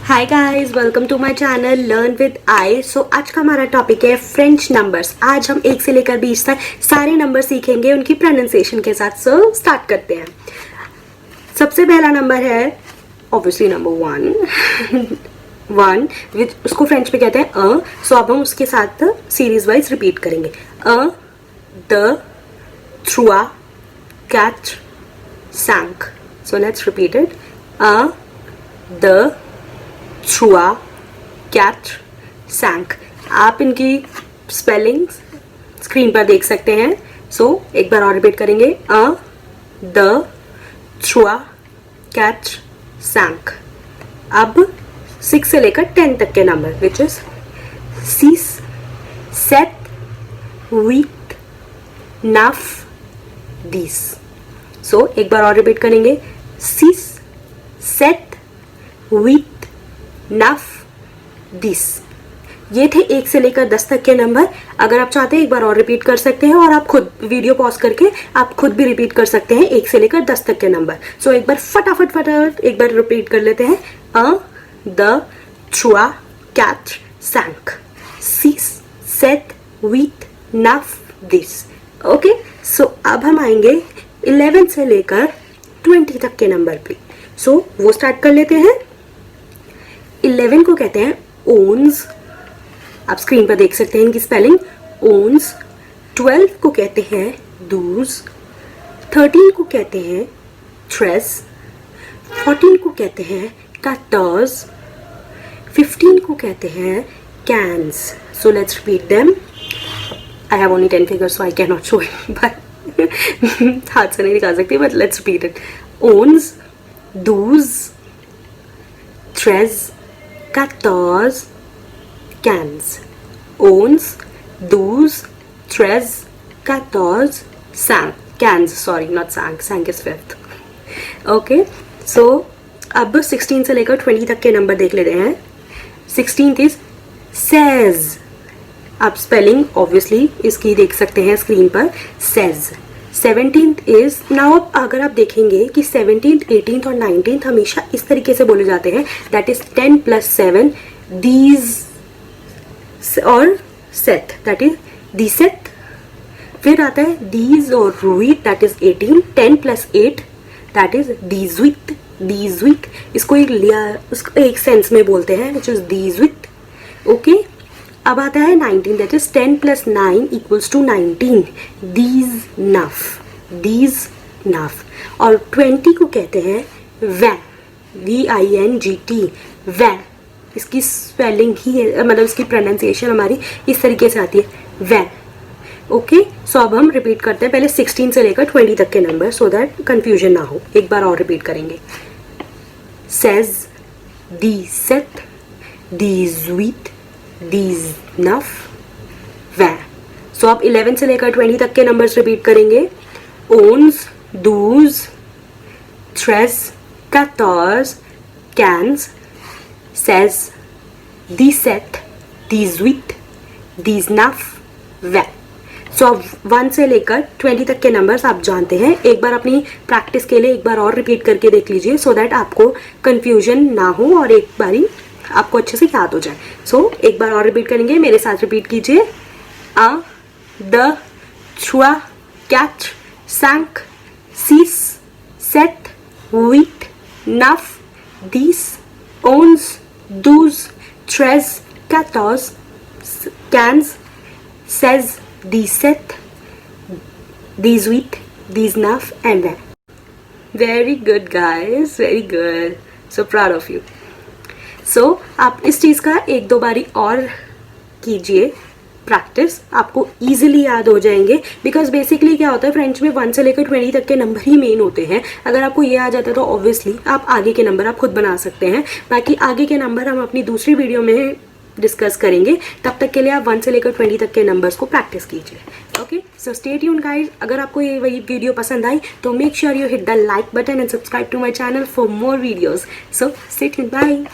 Hi guys, welcome to my channel learn with I. So आज का हमारा topic है फ्रेंच नंबर्स। आज हम 1 से लेकर 20 तक सारे नंबर सीखेंगे उनकी प्रोनाउंसिएशन के साथ। सो स्टार्ट करते हैं। सबसे पहला नंबर है ऑब्वियसली नंबर 1 विच उसको फ्रेंच में कहते हैं अ। सो अब हम उसके साथ सीरीज वाइज रिपीट करेंगे। अ, द, trois, quatre, cinq. So let's repeat it. A, deux, trois, quatre, cinq. आप इनकी स्पेलिंग स्क्रीन पर देख सकते हैं। सो एक बार और रिपीट करेंगे। अ, द, trois, quatre, cinq. अब 6 से लेकर 10 तक के नंबर विच इज 6, 7, 8, 9, 10. सो एक बार और रिपीट करेंगे। 6, 7, 8, 9, 10. ये थे 1 से लेकर 10 तक के नंबर। अगर आप चाहते हैं एक बार और रिपीट कर सकते हैं और आप खुद वीडियो पॉज करके आप खुद भी रिपीट कर सकते हैं 1 से लेकर 10 तक के नंबर। सो एक बार फटाफट एक बार रिपीट कर लेते हैं। अ, द, trois, quatre, cinq. 6, 7, 8, 9, 10. Okay, so अब हम आएंगे 11 से लेकर 20 तक के नंबर पे। सो वो स्टार्ट कर लेते हैं। 11 को कहते हैं ओन्स। आप स्क्रीन पर देख सकते हैं इनकी स्पेलिंग ओन्स। 12 को कहते हैं दूस। 13 को कहते हैं ट्रेस। 14 को कहते हैं quatorze. 15 को कहते हैं cans. So let's repeat them. I have only 10 figures, so I cannot show it, but हाथ से नहीं निकाल सकती, but let's repeat it. Onze, douze, treize, quatorze, cans. Onze, douze, treize, quatorze, cinq. Cans, sorry, not cinq. Cinq is fifth. Okay, so अब 16 से लेकर 20 तक के नंबर देख लेते हैं। 16th is says. आप स्पेलिंग ऑब्वियसली इसकी देख सकते हैं स्क्रीन पर, सेज। 17th is now. अगर आप देखेंगे कि 17th, 18th और 19th हमेशा इस तरीके से बोले जाते हैं, दैट इज 10 + 7 दीज और Seth, that is the Seth. फिर आता है दीज और रुईट, दैट इज 18, 10 + 8 दैट इज दीजुइट। दीजुइट इसको उसको एक सेंस में बोलते हैं विच इज दीजुइट। ओके, अब आता है 19, दैट इज 10 + 9 = 19, दीज नफ, दीज नफ। और 20 को कहते हैं वैन, VINGT, वैन। इसकी स्पेलिंग ही मतलब इसकी प्रोनाउंसिएशन हमारी इस तरीके से आती है, वैन। ओके, सो अब हम रिपीट करते हैं पहले 16 से लेकर 20 तक के नंबर, सो दैट कंफ्यूजन ना हो। एक बार और रिपीट करेंगे। सेज, दीसेट, दीजुइट, दीजनफ, वैन। सो आप 11 से लेकर 20 तक के नंबर्स रिपीट करेंगे। ओन्स, दूज, ट्रेस, quatorze, cans, सेज, दीसेट, दीजुइट, दीजनफ, वैन। सो 1 से लेकर 20 तक के नंबर्स आप जानते हैं। एक बार अपनी प्रैक्टिस के लिए एक बार और रिपीट करके देख लीजिए, सो दैट आपको कंफ्यूजन ना हो और एक बारी आपको अच्छे से याद हो जाए। सो एक बार और रिपीट करेंगे, मेरे साथ रिपीट कीजिए। अ, द, trois, quatre, cinq, six, sept, huit, neuf, dix, onze, douze, treize, quatorze, quinze, seize, 17, 18, 19 and then. Very good guys, very good. So proud of you. So आप इस चीज़ का 1-2 बारी और कीजिए प्रैक्टिस, आपको इजीली याद हो जाएंगे। बिकॉज बेसिकली क्या होता है, फ्रेंच में 1 से लेकर 20 तक के नंबर ही मेन होते हैं। अगर आपको ये आ जाता है तो ऑब्वियसली आप आगे के नंबर आप खुद बना सकते हैं। बाकी आगे के नंबर हम अपनी दूसरी वीडियो में डिस्कस करेंगे। तब तक के लिए आप 1 से लेकर 20 तक के नंबर्स को प्रैक्टिस कीजिए। Okay, so stay tuned guys. अगर आपको ये वही वीडियो पसंद आई तो make sure you hit the like button and subscribe to my channel for more videos. So stay tuned, bye.